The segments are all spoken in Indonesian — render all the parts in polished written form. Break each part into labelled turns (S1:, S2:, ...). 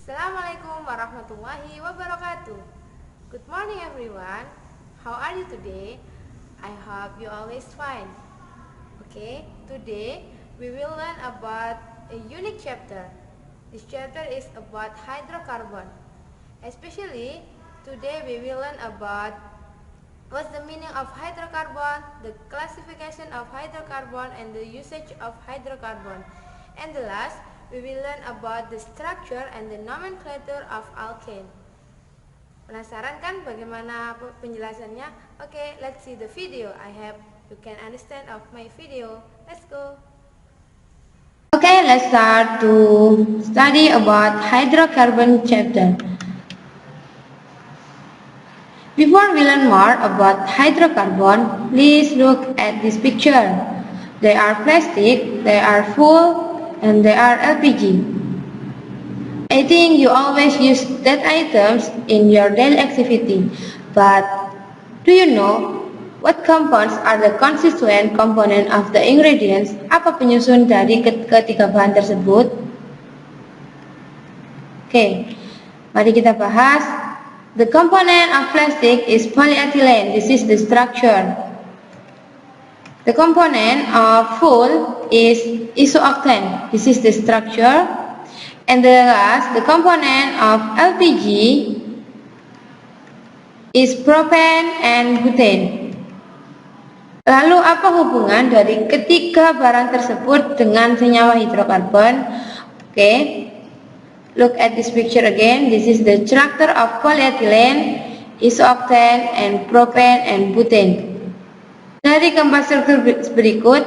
S1: Assalamualaikum warahmatullahi wabarakatuh. Good morning everyone. How are you today? I hope you always fine. Okay, today we will learn about a unique chapter. This chapter is about hydrocarbon. Especially today we will learn about what's the meaning of hydrocarbon, the classification of hydrocarbon and the usage of hydrocarbon. And the last, we will learn about the structure and the nomenclature of alkane. Penasaran kan bagaimana penjelasannya? Okay, let's see the video. I hope you can understand of my video. Let's go.
S2: Okay, let's start to study about hydrocarbon chapter. Before we learn more about hydrocarbon, please look at this picture. They are plastic, they are full, and they are LPG. I think you always use that items in your daily activity, but do you know what compounds are the constituent component of the ingredients? Apa penyusun dari ketiga bahan tersebut? Oke, mari kita bahas. The component of plastic is polyethylene. This is the structure. The component of full is isooctane. This is the structure. And the component of LPG is propane and butane. Lalu apa hubungan dari ketiga barang tersebut dengan senyawa hidrokarbon? Okay. Look at this picture again. This is the structure of polyethylene, isooctane, and propane and butane. Dari keempat struktur berikut,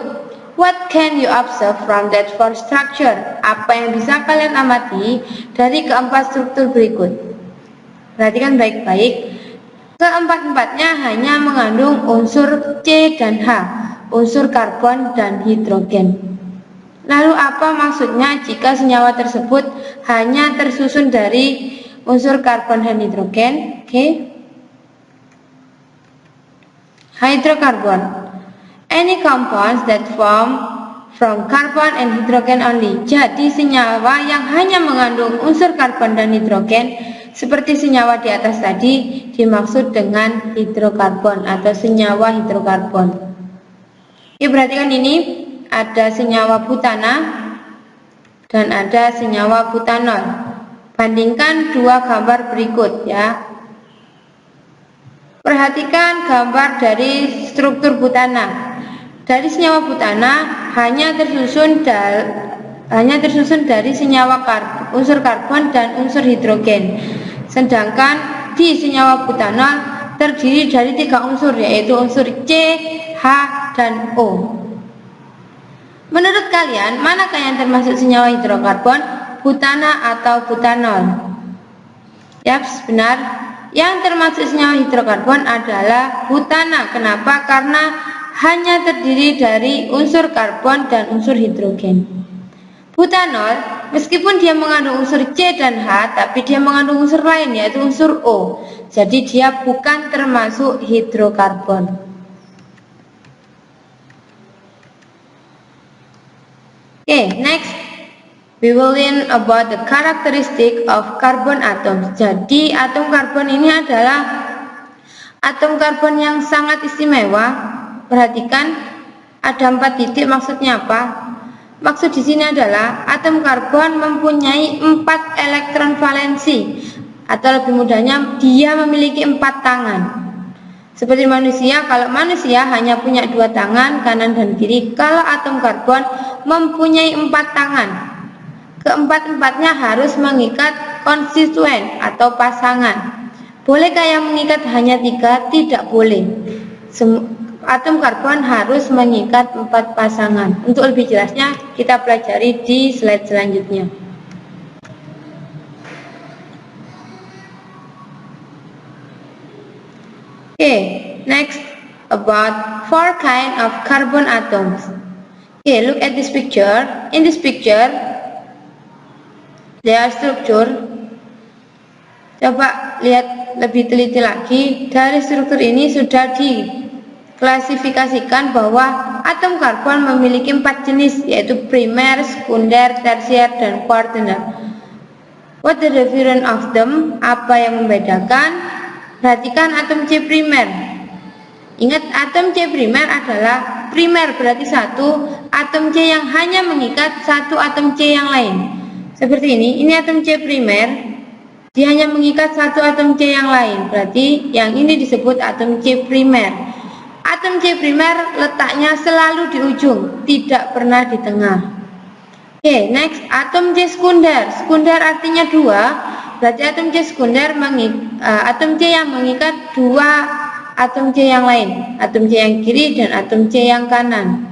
S2: what can you observe from that four structure? Apa yang bisa kalian amati dari keempat struktur berikut? Perhatikan baik-baik. Keempat-empatnya hanya mengandung unsur C dan H, unsur karbon dan hidrogen. Lalu apa maksudnya jika senyawa tersebut hanya tersusun dari unsur karbon dan hidrogen? Okay. Hydrocarbon. Any compounds that form from carbon and hydrogen only. Jadi senyawa yang hanya mengandung unsur karbon dan hidrogen seperti senyawa di atas tadi dimaksud dengan hidrokarbon atau senyawa hidrokarbon. Oke, perhatikan ini ada senyawa butana dan ada senyawa butanol. Bandingkan dua gambar berikut ya. Perhatikan gambar dari struktur butana. Dari senyawa butana hanya tersusun dari senyawa unsur karbon dan unsur hidrogen. Sedangkan di senyawa butanol terdiri dari 3 unsur, yaitu unsur C, H, dan O. Menurut kalian, manakah yang termasuk senyawa hidrokarbon, butana atau butanol? Yaps, benar. Yang termasuk senyawa hidrokarbon adalah butana. Kenapa? Karena hanya terdiri dari unsur karbon dan unsur hidrogen. Butanol, meskipun dia mengandung unsur C dan H, tapi dia mengandung unsur lain, yaitu unsur O. Jadi dia bukan termasuk hidrokarbon. Okay, next we will learn about the characteristic of carbon atoms. Jadi atom karbon ini adalah atom karbon yang sangat istimewa. Perhatikan ada 4 titik, maksudnya apa? Maksud di sini adalah atom karbon mempunyai 4 elektron valensi, atau lebih mudahnya dia memiliki 4 tangan. Seperti manusia, kalau manusia hanya punya 2 tangan, kanan dan kiri, kalau atom karbon mempunyai 4 tangan. Keempat-empatnya harus mengikat konstituen atau pasangan. Bolehkah yang mengikat hanya 3? Tidak boleh. Atom karbon harus mengikat 4 pasangan. Untuk lebih jelasnya kita pelajari di slide selanjutnya. Okay, next about 4 kind of carbon atoms. Okay, look at this picture. In this picture, their structure. Coba lihat lebih teliti lagi. Dari struktur ini sudah diklasifikasikan bahwa atom karbon memiliki 4 jenis, yaitu primer, sekunder, tersier, dan kuartener. What the difference of them? Apa yang membedakan? Perhatikan atom C primer. Ingat, atom C primer adalah primer, berarti satu atom C yang hanya mengikat satu atom C yang lain. Seperti ini atom C primer, dia hanya mengikat satu atom C yang lain, berarti yang ini disebut atom C primer. Atom C primer letaknya selalu di ujung, tidak pernah di tengah. Oke, next, atom C sekunder. Sekunder artinya dua, berarti atom C sekunder atom C yang mengikat dua atom C yang lain, atom C yang kiri dan atom C yang kanan.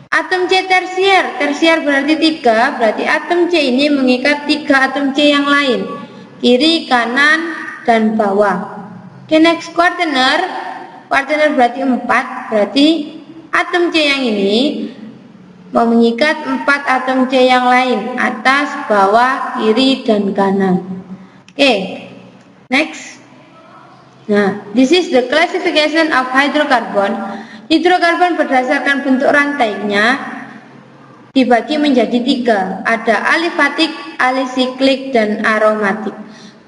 S2: Atom C tersier, tersier berarti tiga, berarti atom C ini mengikat tiga atom C yang lain, kiri, kanan, dan bawah. Oke, next, quaterner. Quaterner berarti empat, berarti atom C yang ini mengikat empat atom C yang lain, atas, bawah, kiri, dan kanan. Oke, next. Nah, this is the classification of hydrocarbon. Hidrokarbon berdasarkan bentuk rantainya dibagi menjadi tiga. Ada alifatik, alisiklik, dan aromatik.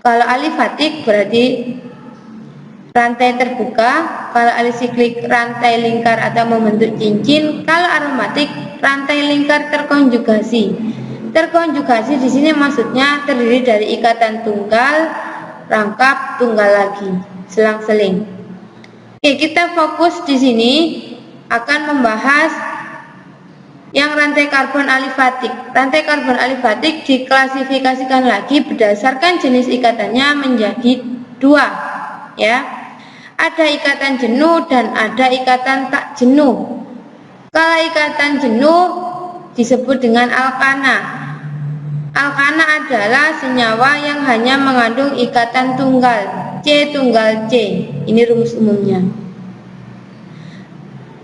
S2: Kalau alifatik berarti rantai terbuka, kalau alisiklik rantai lingkar atau membentuk cincin, kalau aromatik rantai lingkar terkonjugasi. Terkonjugasi di sini maksudnya terdiri dari ikatan tunggal, rangkap, tunggal lagi, selang-seling. Oke, kita fokus di sini akan membahas yang rantai karbon alifatik. Rantai karbon alifatik diklasifikasikan lagi berdasarkan jenis ikatannya menjadi dua, ya. Ada ikatan jenuh dan ada ikatan tak jenuh. Kalau ikatan jenuh disebut dengan alkana. Alkana adalah senyawa yang hanya mengandung ikatan tunggal, C tunggal C. Ini rumus umumnya.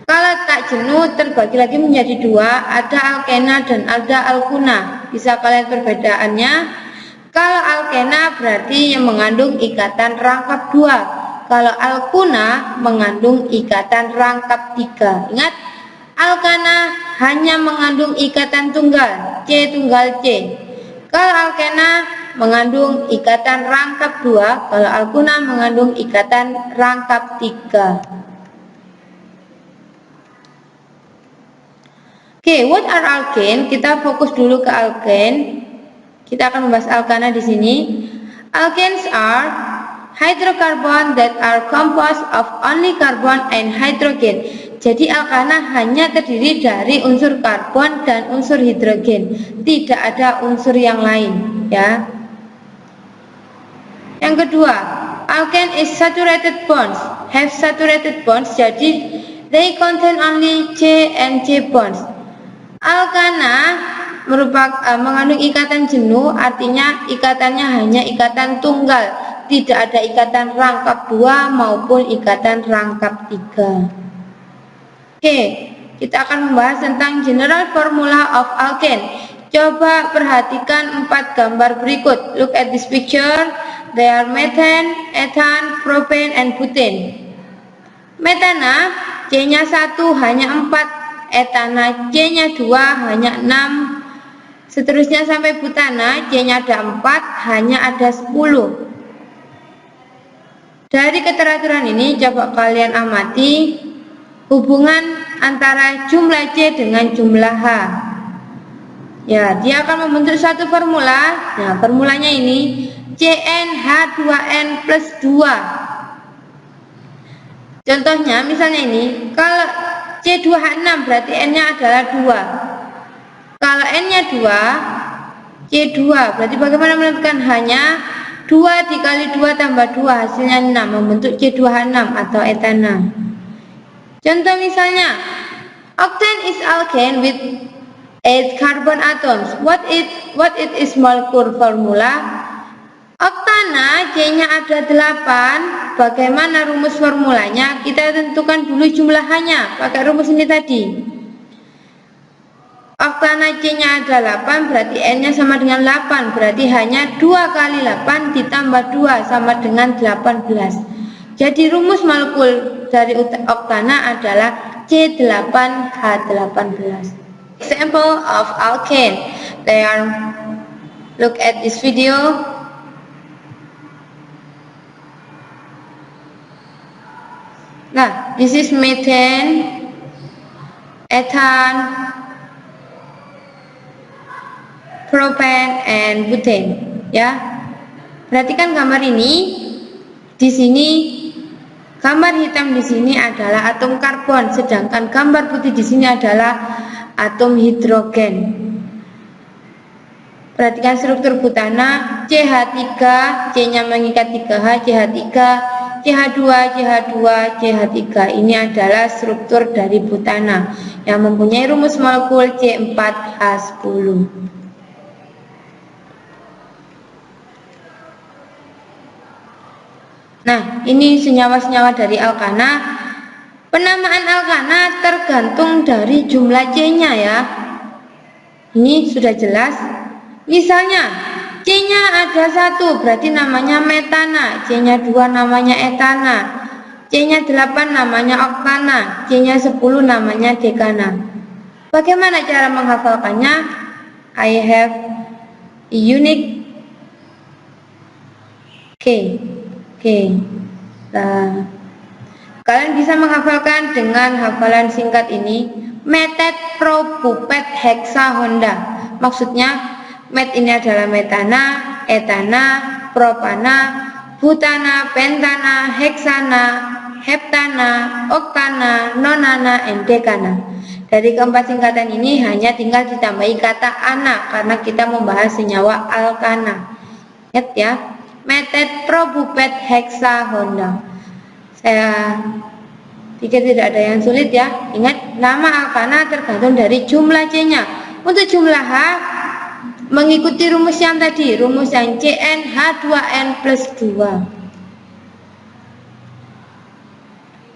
S2: Kalau tak jenuh terbagi lagi menjadi dua, ada alkena dan ada alkuna. Bisa kalian perbedaannya? Kalau alkena berarti yang mengandung ikatan rangkap dua. Kalau alkuna mengandung ikatan rangkap tiga. Ingat, alkana hanya mengandung ikatan tunggal, C tunggal C. Kalau alkena mengandung ikatan rangkap dua, kalau alkuna mengandung ikatan rangkap tiga. Oke, what are alkane? Kita fokus dulu ke alkane. Kita akan membahas alkana di sini. Alkanes are hydrocarbon that are composed of only carbon and hydrogen. Jadi alkana hanya terdiri dari unsur karbon dan unsur hidrogen, tidak ada unsur yang lain, ya. Yang kedua, alkane is saturated bonds, have saturated bonds, jadi they contain only C and C bonds. Alkana mengandung ikatan jenuh, artinya ikatannya hanya ikatan tunggal, tidak ada ikatan rangkap dua maupun ikatan rangkap tiga. Oke, kita akan membahas tentang general formula of alkane. Coba perhatikan 4 gambar berikut. Look at this picture. They are methane, ethane, propane, and butane. Metana, C-nya 1 hanya 4, etana C-nya 2 hanya 6. Seterusnya sampai butana, C-nya ada 4, hanya ada 10. Dari keteraturan ini coba kalian amati hubungan antara jumlah C dengan jumlah H. Ya, dia akan membentuk satu formula. Nah, formulanya ini CnH2n plus 2. Contohnya, misalnya ini, kalau C2H6 berarti N-nya adalah 2. Kalau N-nya 2, C2, berarti bagaimana menentukan? Hanya 2 dikali 2 tambah 2, hasilnya 6, membentuk C2H6 atau etana. Contoh misalnya, octane is alkane with 8 carbon atoms. What it is molecular formula? Oktana C-nya ada 8. Bagaimana rumus formulanya? Kita tentukan dulu jumlahannya pakai rumus ini tadi. Oktana C-nya ada 8, berarti N-nya sama dengan 8. Berarti hanya 2 kali 8 ditambah 2 sama dengan 18. Jadi rumus molekul dari oktana adalah C8H18. Example of alkane. They are Look at this video. Nah, this is methane, ethane, propane, and butane. Ya, perhatikan gambar ini. Di sini gambar hitam di sini adalah atom karbon, sedangkan gambar putih di sini adalah atom hidrogen. Perhatikan struktur butana, CH3, C-nya mengikat 3H, CH3, CH2, CH2, CH3. Ini adalah struktur dari butana yang mempunyai rumus molekul C4H10. Nah, ini senyawa-senyawa dari alkana. Penamaan alkana tergantung dari jumlah C-nya ya. Ini sudah jelas. Misalnya, C-nya ada 1, berarti namanya metana. C-nya 2 namanya etana. C-nya 8 namanya oktana. C-nya 10 namanya dekana. Bagaimana cara menghafalkannya? I have a unique K. Nah, kalian bisa menghafalkan dengan hafalan singkat ini, metet probupet heksa honda. Maksudnya, met ini adalah metana, etana, propana, butana, pentana, heksana, heptana, oktana, nonana, and dekana. Dari keempat singkatan ini hanya tinggal ditambahi kata ana karena kita membahas senyawa alkana. Ingat ya, metet probupet heksa honda. Saya pikir tidak ada yang sulit ya. Ingat, nama alkana tergantung dari jumlah C-nya. Untuk jumlah H mengikuti rumus yang tadi, rumus yang CnH2n plus 2.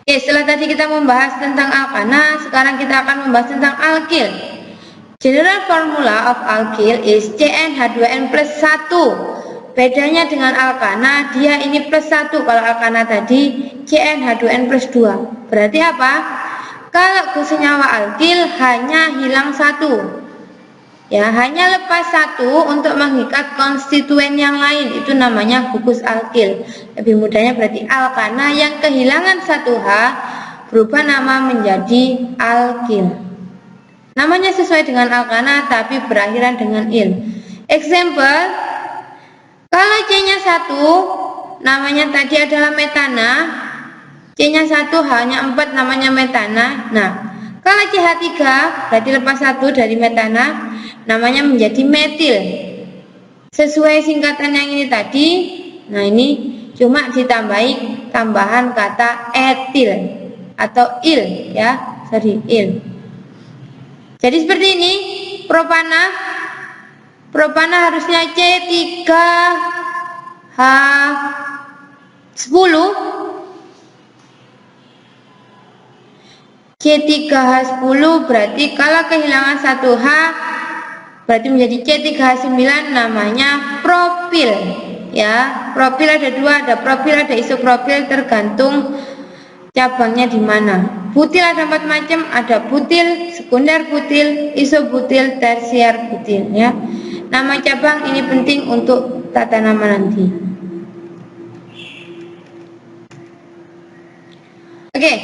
S2: Oke, setelah tadi kita membahas tentang alkana, sekarang kita akan membahas tentang alkil. General formula of alkyl is CnH2n plus 1. Bedanya dengan alkana, dia ini plus 1. Kalau alkana tadi CnH2n plus 2. Berarti apa? Kalau senyawa alkyl hanya hilang 1. Ya, hanya lepas 1 untuk mengikat konstituen yang lain. Itu namanya gugus alkyl. Lebih mudahnya berarti alkana yang kehilangan 1H berubah nama menjadi alkyl. Namanya sesuai dengan alkana tapi berakhiran dengan il. Example, kalau C-nya 1, namanya tadi adalah metana. C-nya 1, hanya 4, namanya metana. Nah, kalau CH3, berarti lepas 1 dari metana, namanya menjadi metil. Sesuai singkatan yang ini tadi, nah ini cuma ditambahi tambahan kata etil atau il ya, il. Jadi seperti ini, propana harusnya C3H10. C3H10 berarti kalau kehilangan 1H berarti menjadi C3H9, namanya propil ya. Propil ada 2, ada propil, ada isopropil, tergantung cabangnya di mana. Butil ada 4 macam, ada butil, sekunder butil, isobutil, tersier butil ya. Nama cabang ini penting untuk tata nama nanti. Oke,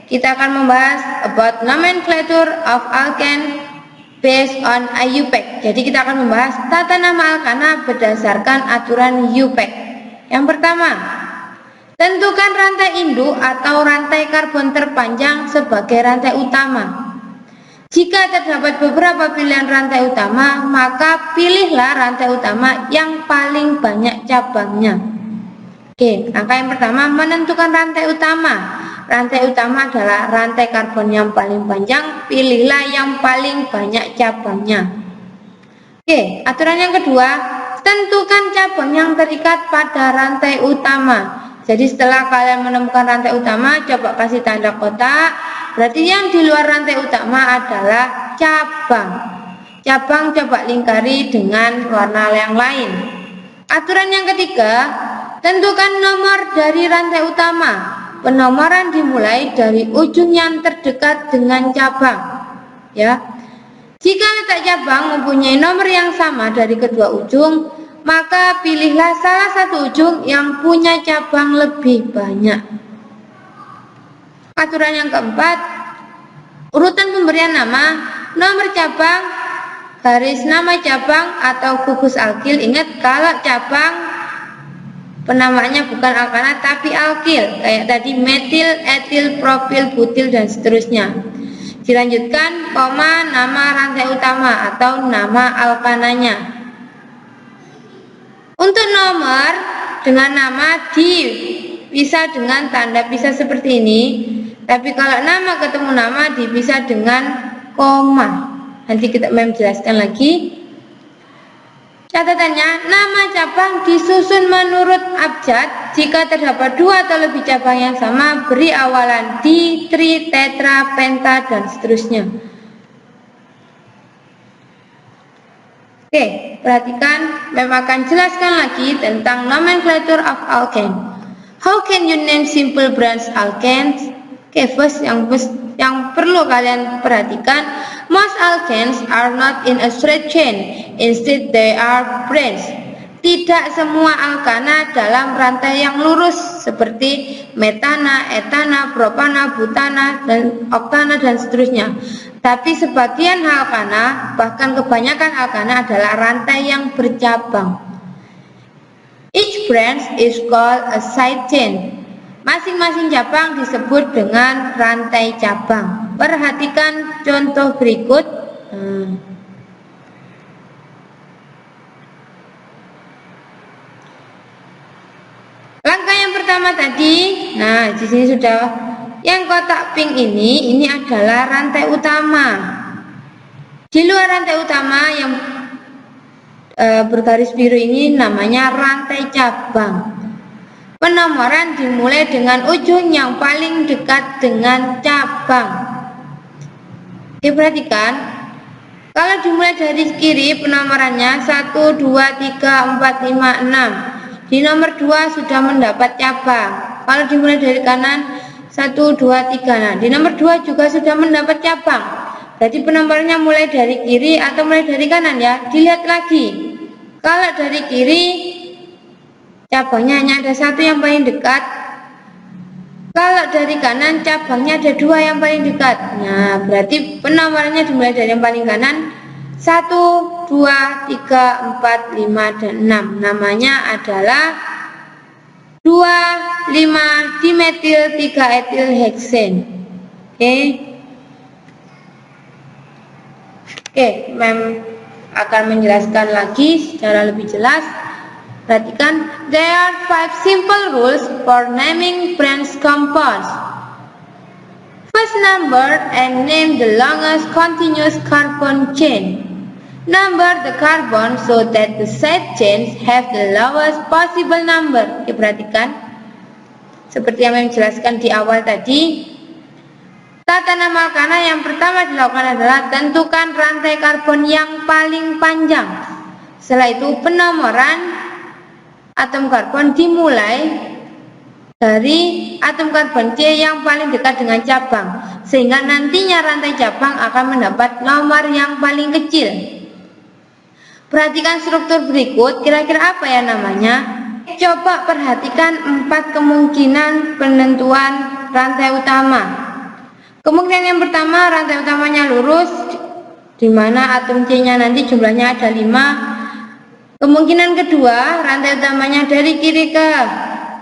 S2: kita akan membahas about nomenclature of alkane based on IUPAC. Jadi kita akan membahas tata nama alkana berdasarkan aturan IUPAC. Yang pertama, tentukan rantai induk atau rantai karbon terpanjang sebagai rantai utama. Jika terdapat beberapa pilihan rantai utama, maka pilihlah rantai utama yang paling banyak cabangnya. Oke, langkah yang pertama, menentukan rantai utama. Rantai utama adalah rantai karbon yang paling panjang, pilihlah yang paling banyak cabangnya. Oke, aturan yang kedua, tentukan cabang yang terikat pada rantai utama. Jadi setelah kalian menemukan rantai utama, coba kasih tanda kotak. Berarti yang di luar rantai utama adalah cabang. Cabang coba lingkari dengan warna yang lain. Aturan yang ketiga, tentukan nomor dari rantai utama. Penomoran dimulai dari ujung yang terdekat dengan cabang. Ya. Jika letak cabang mempunyai nomor yang sama dari kedua ujung, maka pilihlah salah satu ujung yang punya cabang lebih banyak. Aturan yang keempat, urutan pemberian nama, nomor cabang, garis nama cabang atau gugus alkil. Ingat, kalau cabang penamaannya bukan alkana tapi alkil, kayak tadi metil, etil, propil, butil, dan seterusnya. Dilanjutkan koma nama rantai utama atau nama alkananya. Untuk nomor dengan nama dipisah dengan tanda pisah seperti ini. Tapi kalau nama ketemu nama dipisah dengan koma. Nanti kita menjelaskan lagi. Catatannya, nama cabang disusun menurut abjad. Jika terdapat dua atau lebih cabang yang sama, beri awalan di, tri, tetra, penta, dan seterusnya. Oke, perhatikan, Mem akan jelaskan lagi tentang nomenclature of alkane. How can you name simple branch alkanes? Oke, first yang perlu kalian perhatikan, most alkanes are not in a straight chain, instead they are branch. Tidak semua alkana dalam rantai yang lurus seperti metana, etana, propana, butana, dan oktana, dan seterusnya. Tapi sebagian alkana, bahkan kebanyakan alkana adalah rantai yang bercabang. Each branch is called a side chain. Masing-masing cabang disebut dengan rantai cabang. Perhatikan contoh berikut. Langkah yang pertama tadi, nah di sini sudah yang kotak pink ini adalah rantai utama. Di luar rantai utama yang bergaris biru ini namanya rantai cabang. Penomoran dimulai dengan ujung yang paling dekat dengan cabang. Diperhatikan, kalau dimulai dari kiri penomorannya 1, 2, 3, 4, 5, 6. Di nomor 2 sudah mendapat cabang. Kalau dimulai dari kanan 1, 2, 3. Nah, di nomor 2 juga sudah mendapat cabang. Jadi penomorannya mulai dari kiri atau mulai dari kanan ya. Dilihat lagi. Kalau dari kiri cabangnya hanya ada satu yang paling dekat. Kalau dari kanan cabangnya ada dua yang paling dekat. Nah, berarti penomorannya dimulai dari yang paling kanan 1, 2, 3, 4, 5, dan 6. Namanya adalah 2,5 dimetil 3 etil heksen. Oke, Mem akan menjelaskan lagi secara lebih jelas. Perhatikan, there are 5 simple rules for naming branch compounds. First, number and name the longest continuous carbon chain. Number the carbon so that the side chains have the lowest possible number. Perhatikan, seperti yang Mem jelaskan di awal tadi. Tata nama alkana yang pertama dilakukan adalah tentukan rantai karbon yang paling panjang. Setelah itu penomoran atom karbon dimulai dari atom karbon C yang paling dekat dengan cabang, sehingga nantinya rantai cabang akan mendapat nomor yang paling kecil. Perhatikan struktur berikut, kira-kira apa ya namanya? Coba perhatikan 4 kemungkinan penentuan rantai utama. Kemungkinan yang pertama, rantai utamanya lurus, di mana atom C-nya nanti jumlahnya ada 5. Kemungkinan kedua, rantai utamanya dari kiri ke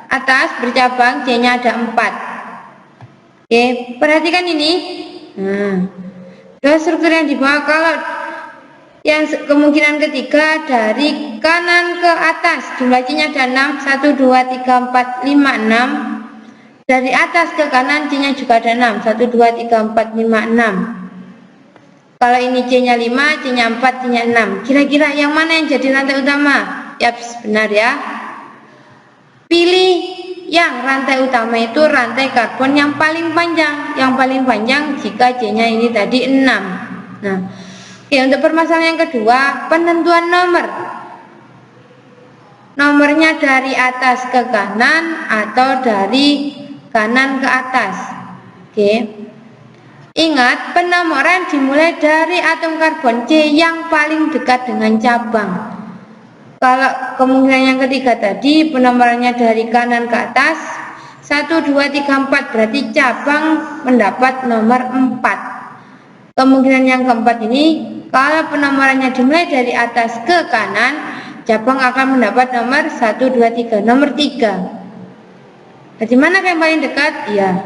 S2: atas bercabang, C-nya ada 4. Oke, perhatikan ini. Dua struktur yang di bawah. Kalau yang kemungkinan ketiga dari kanan ke atas, jumlah C-nya ada 6, 1, 2, 3, 4, 5, 6. Dari atas ke kanan C-nya juga ada 6, 1, 2, 3, 4, 5, 6. Kalau ini C-nya 5, C-nya 4, C-nya 6. Kira-kira yang mana yang jadi rantai utama? Yaps, benar ya. Pilih yang rantai utama itu rantai karbon yang paling panjang. Yang paling panjang jika C-nya ini tadi 6. Nah, oke, untuk permasalahan yang kedua, penentuan nomor. Nomornya dari atas ke kanan atau dari kanan ke atas. Oke. Ingat, penomoran dimulai dari atom karbon C yang paling dekat dengan cabang. Kalau kemungkinan yang ketiga tadi, penomorannya dari kanan ke atas, 1, 2, 3, 4, berarti cabang mendapat nomor 4. Kemungkinan yang keempat ini, kalau penomorannya dimulai dari atas ke kanan, cabang akan mendapat nomor 1, 2, 3, nomor 3. Jadi mana yang paling dekat? Ya.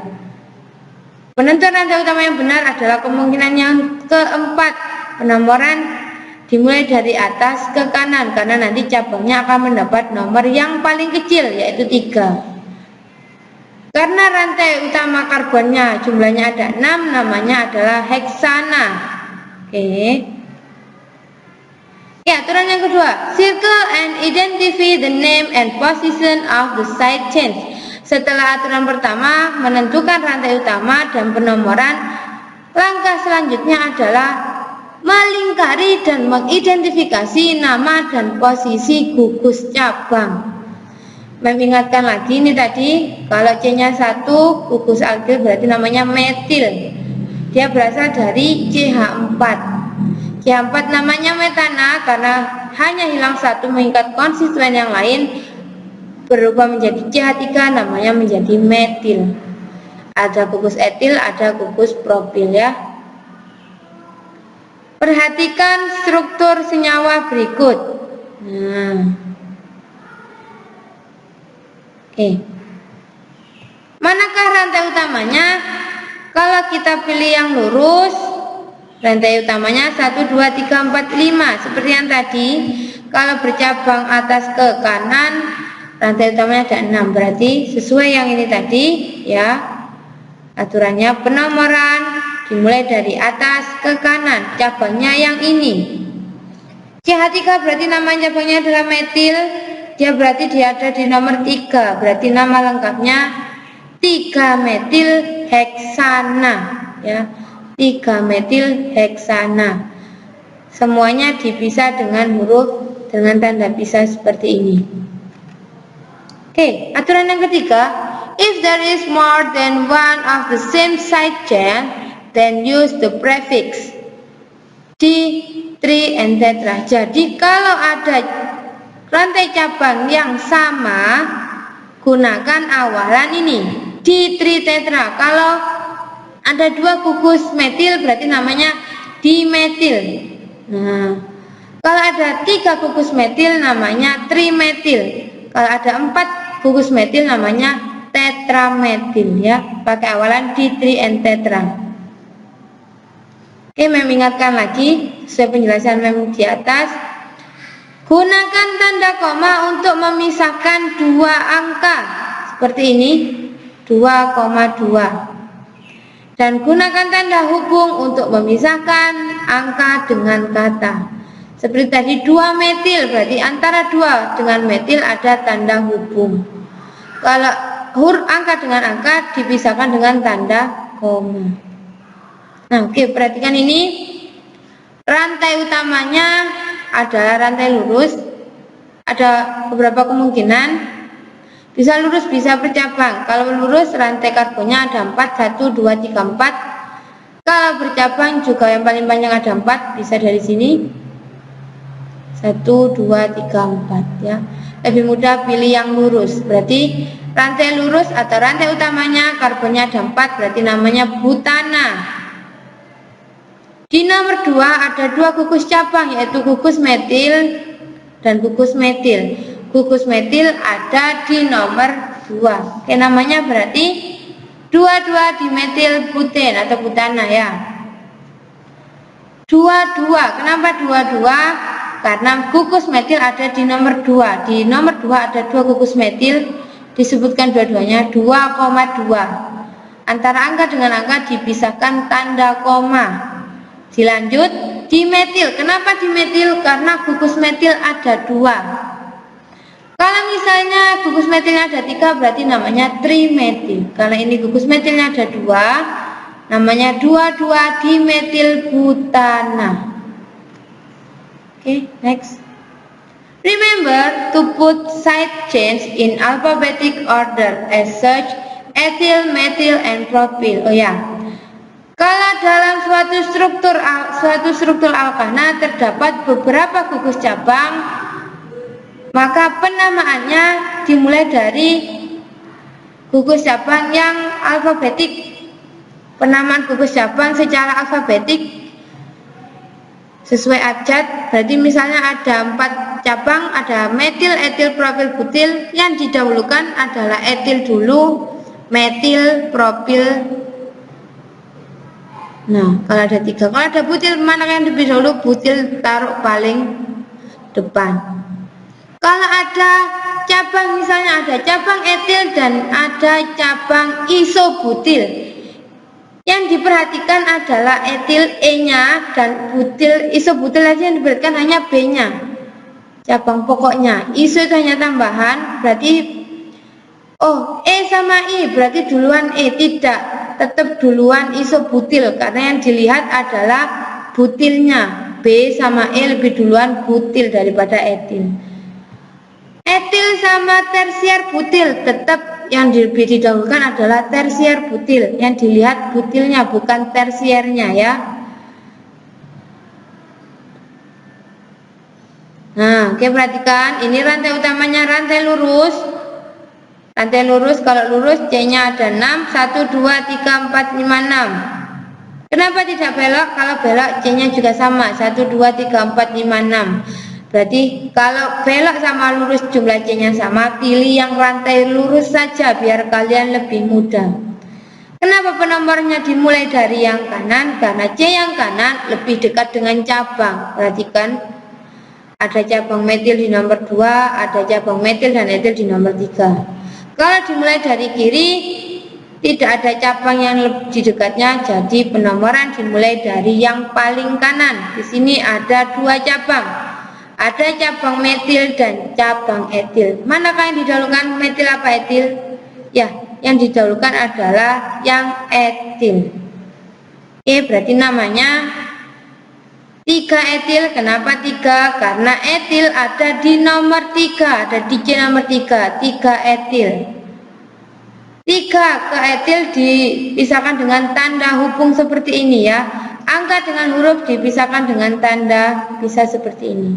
S2: Penentuan rantai utama yang benar adalah kemungkinan yang keempat. Penomoran dimulai dari atas ke kanan karena nanti cabangnya akan mendapat nomor yang paling kecil yaitu 3. Karena rantai utama karbonnya jumlahnya ada 6, namanya adalah heksana. Oke. Ya, aturan yang kedua, circle and identify the name and position of the side chains. Setelah aturan pertama menentukan rantai utama dan penomoran, langkah selanjutnya adalah melingkari dan mengidentifikasi nama dan posisi gugus cabang. Mengingatkan lagi ini tadi, kalau C-nya 1, gugus alkil berarti namanya metil. Dia berasal dari CH4. CH4 namanya metana karena hanya hilang 1 mengikat konstituen yang lain, berubah menjadi CH3 namanya menjadi metil. Ada gugus etil, ada gugus propil ya. Perhatikan struktur senyawa berikut. Manakah rantai utamanya? Kalau kita pilih yang lurus, rantai utamanya 1, 2, 3, 4, 5 seperti yang tadi. Kalau bercabang atas ke kanan, rantai utamanya ada 6, berarti sesuai yang ini tadi ya. Aturannya penomoran dimulai dari atas ke kanan, cabangnya yang ini. CH3 berarti nama cabangnya adalah metil, dia berarti dia ada di nomor 3, berarti nama lengkapnya 3 metil heksana ya. 3 metil heksana. Semuanya dipisah dengan huruf dengan tanda pisah seperti ini. Oke, aturan yang ketiga, if there is more than one of the same side chain, then use the prefix D, tri, and tetra. Jadi kalau ada rantai cabang yang sama, gunakan awalan ini D, tri, tetra. Kalau ada 2 gugus metil berarti namanya dimetil. Nah, kalau ada 3 gugus metil namanya trimetil. Kalau ada 4 gugus metil namanya tetrametil ya, pakai awalan D, tri, and tetra. Oke, mengingatkan lagi sesuai penjelasan mem di atas. Gunakan tanda koma untuk memisahkan 2 angka seperti ini, 2,2. Dan gunakan tanda hubung untuk memisahkan angka dengan kata. Seperti tadi 2 metil berarti antara 2 dengan metil ada tanda hubung. Kalau angka dengan angka dipisahkan dengan tanda koma. Nah, oke, perhatikan ini. Rantai utamanya adalah rantai lurus. Ada beberapa kemungkinan. Bisa lurus, bisa bercabang. Kalau lurus rantai karbonnya ada 4, 1, 2, 3, 4. Kalau bercabang juga yang paling banyak ada 4, bisa dari sini. 1, 2, 3, 4 ya. Lebih mudah pilih yang lurus. Berarti rantai lurus atau rantai utamanya karbonnya ada 4, berarti namanya butana. Di nomor 2 ada 2 gugus cabang yaitu gugus metil dan gugus metil. Gugus metil ada di nomor 2. Oke, namanya berarti 2,2 dimetil buten atau butana ya. 2,2. Kenapa 2,2? Karena gugus metil ada di nomor 2. Di nomor 2 ada 2 gugus metil, disebutkan dua-duanya 2,2. Antara angka dengan angka dipisahkan tanda koma. Dilanjut, dimetil. Kenapa dimetil? Karena gugus metil ada 2. Kalau misalnya gugus metilnya ada 3 berarti namanya trimetil. Karena ini gugus metilnya ada 2, namanya 2,2 dimetil butana. Okay, next. Remember to put side chains in alphabetic order as such ethyl, methyl, and propyl. Oh ya, Kalau dalam suatu struktur alkana terdapat beberapa gugus cabang, maka penamaannya dimulai dari gugus cabang yang alfabetik. Penamaan gugus cabang secara alfabetik sesuai abjad. Berarti misalnya ada 4 cabang, ada metil, etil, propil, butil. Yang didahulukan adalah etil dulu, metil, propil. Nah, kalau ada 3, kalau ada butil, mana yang lebih dahulu? Butil taruh paling depan. Kalau ada cabang, misalnya ada cabang etil dan ada cabang isobutil, yang diperhatikan adalah etil E-nya dan butil isobutil aja yang diperhatikan hanya B-nya. Cabang pokoknya, iso itu hanya tambahan, berarti oh E sama I berarti duluan E, tidak, tetap duluan isobutil karena yang dilihat adalah butilnya. B sama E lebih duluan butil daripada etil. Etil sama tersier butil, tetap yang lebih didahulukan adalah tersier butil. Yang dilihat butilnya bukan tersiernya ya. Nah, oke, perhatikan ini rantai utamanya rantai lurus. Rantai lurus, kalau lurus C-nya ada 6, 1, 2, 3, 4, 5, 6. Kenapa tidak belok? Kalau belok C-nya juga sama, 1, 2, 3, 4, 5, 6. Berarti kalau belok sama lurus jumlah C-nya sama, pilih yang rantai lurus saja biar kalian lebih mudah. Kenapa penomornya dimulai dari yang kanan? Karena C yang kanan lebih dekat dengan cabang. Perhatikan, ada cabang metil di nomor 2, ada cabang metil dan etil di nomor 3. Kalau dimulai dari kiri, tidak ada cabang yang lebih dekatnya, jadi penomoran dimulai dari yang paling kanan. Di sini ada 2 cabang. Ada cabang metil dan cabang etil. Manakah yang didahulukan, metil apa etil? Ya, yang didahulukan adalah yang etil. Oke, berarti namanya 3 etil. Kenapa 3? Karena etil ada di nomor 3, ada di C nomor 3, 3 etil. 3 ke etil dipisahkan dengan tanda hubung seperti ini ya. Angka dengan huruf dipisahkan dengan tanda bisa seperti ini.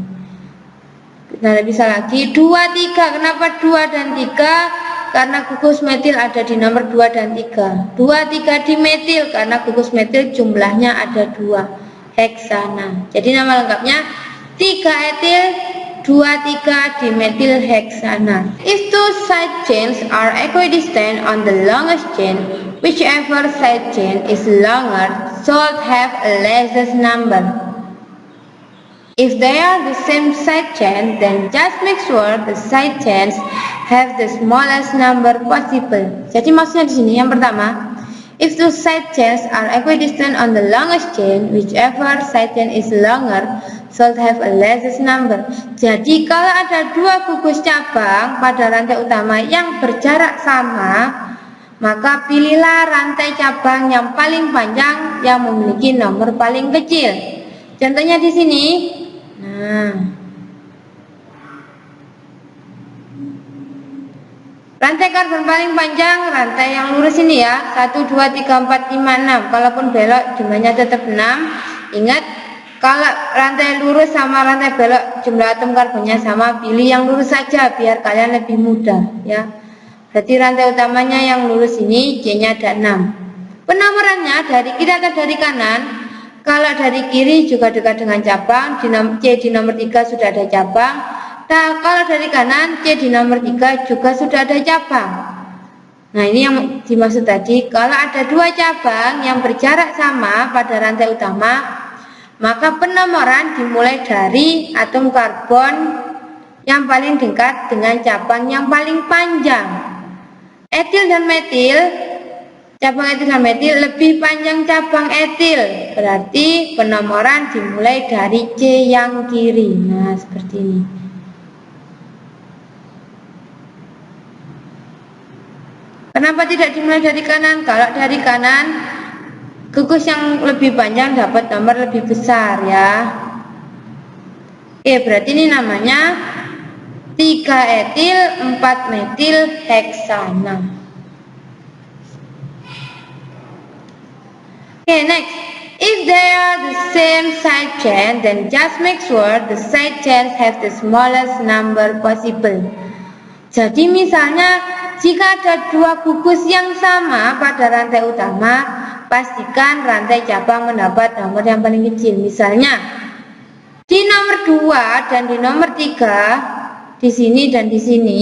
S2: Nah, bisa lagi 2, 3. Kenapa 2 dan 3? Karena gugus metil ada di nomor 2 dan 3. 2, 3 di metil karena gugus metil jumlahnya ada 2, heksana. Jadi nama lengkapnya 3 etil, 2, 3 di metil heksana. If two side chains are equidistant on the longest chain, whichever side chain is longer should have a lessest number. If they are the same side chain, then just make sure the side chains have the smallest number possible. Jadi maksudnya di sini yang pertama, if two side chains are equidistant on the longest chain, whichever side chain is longer should have a lessest number. Jadi kalau ada 2 gugus cabang pada rantai utama yang berjarak sama, maka pilihlah rantai cabang yang paling panjang yang memiliki nomor paling kecil. Contohnya di sini. Nah, rantai karbon paling panjang, rantai yang lurus ini ya, 1, 2, 3, 4, 5, 6. Kalaupun belok jumlahnya tetap 6. Ingat, kalau rantai lurus sama rantai belok jumlah atom karbonnya sama, pilih yang lurus saja biar kalian lebih mudah ya. Berarti rantai utamanya yang lurus ini C-nya ada 6. Penomorannya dari kiri atau dari kanan? Kalau dari kiri juga dekat dengan cabang, C di nomor 3 sudah ada cabang. Nah, kalau dari kanan, C di nomor 3 juga sudah ada cabang. Nah, ini yang dimaksud tadi, kalau ada 2 cabang yang berjarak sama pada rantai utama, maka penomoran dimulai dari atom karbon yang paling dekat dengan cabang yang paling panjang. Etil dan metil, cabang etil dan metil lebih panjang cabang etil, berarti penomoran dimulai dari C yang kiri. Nah, seperti ini. Kenapa tidak dimulai dari kanan? Kalau dari kanan, gugus yang lebih panjang dapat nomor lebih besar ya. Oke, berarti ini namanya 3 etil, 4 metil heksana. Okay, next. If they are the same side chain, then just make sure the side chains have the smallest number possible. Jadi misalnya jika ada dua gugus yang sama pada rantai utama, pastikan rantai cabang mendapat nomor yang paling kecil. Misalnya di nomor 2 dan di nomor 3, di sini dan di sini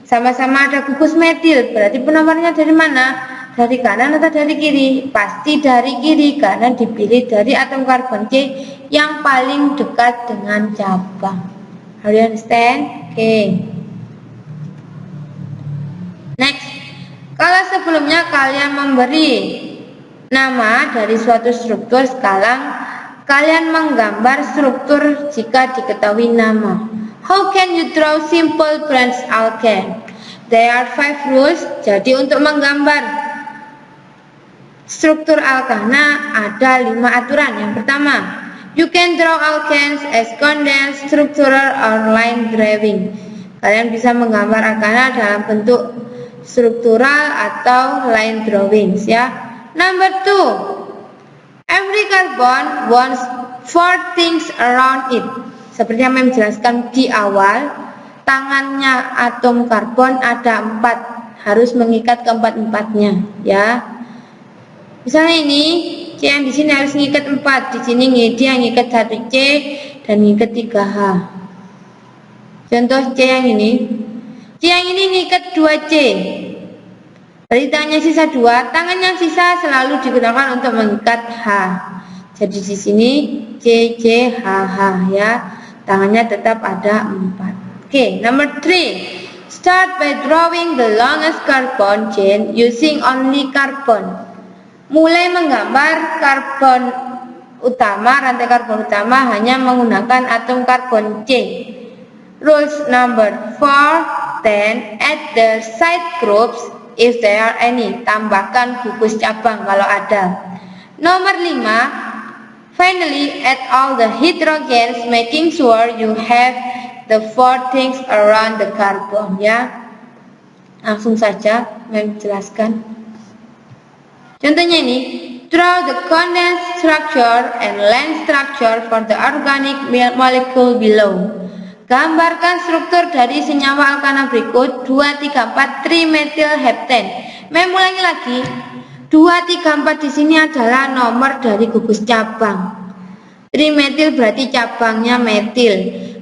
S2: sama-sama ada gugus metil. Berarti penomornya dari mana? Dari kanan atau dari kiri? Pasti dari kiri karena dipilih dari atom karbon C yang paling dekat dengan cabang. How do you understand? Okay. Next. Kalau sebelumnya kalian memberi nama dari suatu struktur, sekarang kalian menggambar struktur jika diketahui nama. How can you draw simple branch alkane? There are 5 rules. Jadi untuk menggambar struktur alkana ada 5 aturan. Yang pertama, you can draw alkanes as condensed, structural, or line drawing. Kalian bisa menggambar alkana dalam bentuk struktural atau line drawings ya. Number 2, every carbon wants 4 things around it. Seperti yang saya jelaskan di awal, tangannya atom karbon ada 4, harus mengikat keempat-empatnya ya. Misalnya ini C yang di sini harus mengikat 4, di sini dia ngikat 1 C dan ngikat 3H. Contoh C yang ini ngikat 2 C. Dari tangannya sisa 2, tangan yang sisa selalu digunakan untuk mengikat H. Jadi di sini C C H H ya. Tangannya tetap ada 4. Okay, number 3. Start by drawing the longest carbon chain using only carbon. Mulai menggambar karbon utama, rantai karbon utama hanya menggunakan atom karbon C. Rules number 4, then add the side groups if there are any. Tambahkan gugus cabang kalau ada. Nomor 5, finally add all the hydrogens, making sure you have the 4 things around the carbon ya. Langsung saja menjelaskan. Contohnya ini, draw the condensed structure and line structure for the organic molecule below. Gambarkan struktur dari senyawa alkana berikut 2,3,4 trimethylheptane. Ulangi lagi. 2,3,4 di sini adalah nomor dari gugus cabang. Trimetil berarti cabangnya metil.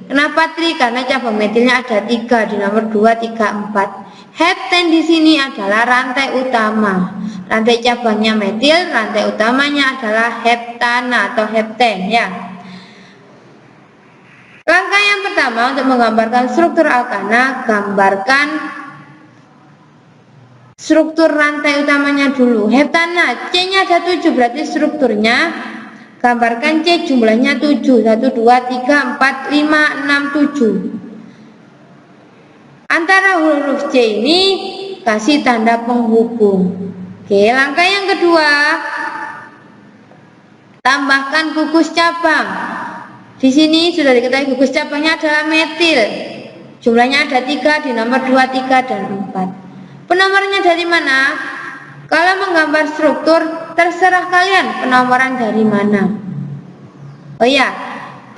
S2: Kenapa tri? Karena cabang metilnya ada 3 di nomor 2, 3, 4. Heptane di sini adalah rantai utama. Rantai cabangnya metil, rantai utamanya adalah heptana atau heptane ya. Langkah yang pertama untuk menggambarkan struktur alkana, gambarkan struktur rantai utamanya dulu. Heptana, C-nya ada 7, berarti strukturnya gambarkan C jumlahnya 7. 1, 2, 3, 4, 5, 6, 7. Antara huruf C ini kasih tanda penghubung. Oke, langkah yang kedua, tambahkan gugus cabang. Di sini sudah diketahui gugus cabangnya adalah metil. Jumlahnya ada 3 di nomor 2, 3, dan 4. Penomornya dari mana? Kalau menggambar struktur, terserah kalian penomoran dari mana. Oh iya,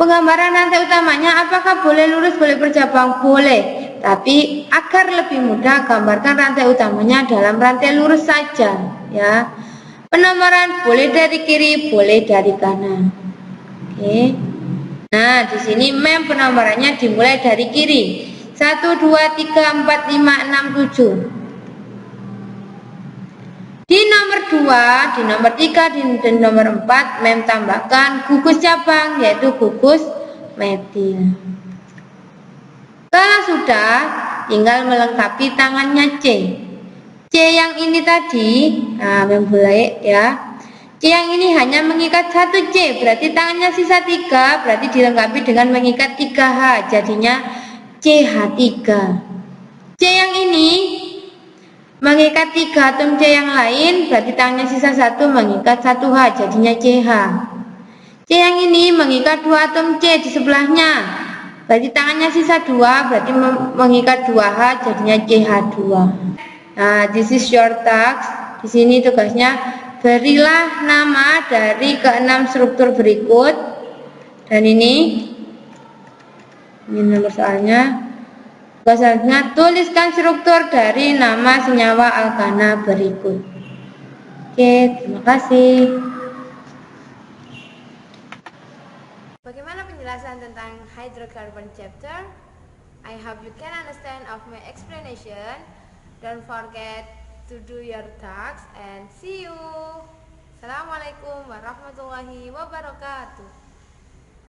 S2: penggambaran rantai utamanya apakah boleh lurus, boleh bercabang? Boleh. Tapi agar lebih mudah, gambarkan rantai utamanya dalam rantai lurus saja ya. Penomoran boleh dari kiri, boleh dari kanan. Oke. Nah, di sini penomorannya dimulai dari kiri. 1, 2, 3, 4, 5, 6, 7. Di nomor 2, di nomor 3, di nomor 4 tambahkan gugus cabang, yaitu gugus metil. Kalau sudah, tinggal melengkapi tangannya C. C yang ini tadi, boleh ya. C yang ini hanya mengikat 1 C, berarti tangannya sisa 3, berarti dilengkapi dengan mengikat 3H, jadinya CH3. C yang ini mengikat 3 atom C yang lain, berarti tangannya sisa 1, mengikat 1H, jadinya CH. C yang ini mengikat 2 atom C di sebelahnya, berarti tangannya sisa 2, berarti mengikat 2H, jadinya CH2. Nah, this is your task. Di sini tugasnya Berilah nama dari keenam struktur berikut. Dan ini nomor soalnya. Selanjutnya, tuliskan struktur dari nama senyawa alkana berikut. Oke, terima kasih.
S1: Bagaimana penjelasan tentang hydrocarbon chapter? I hope you can understand of my explanation. Don't forget to do your tasks and see you. Assalamualaikum warahmatullahi wabarakatuh.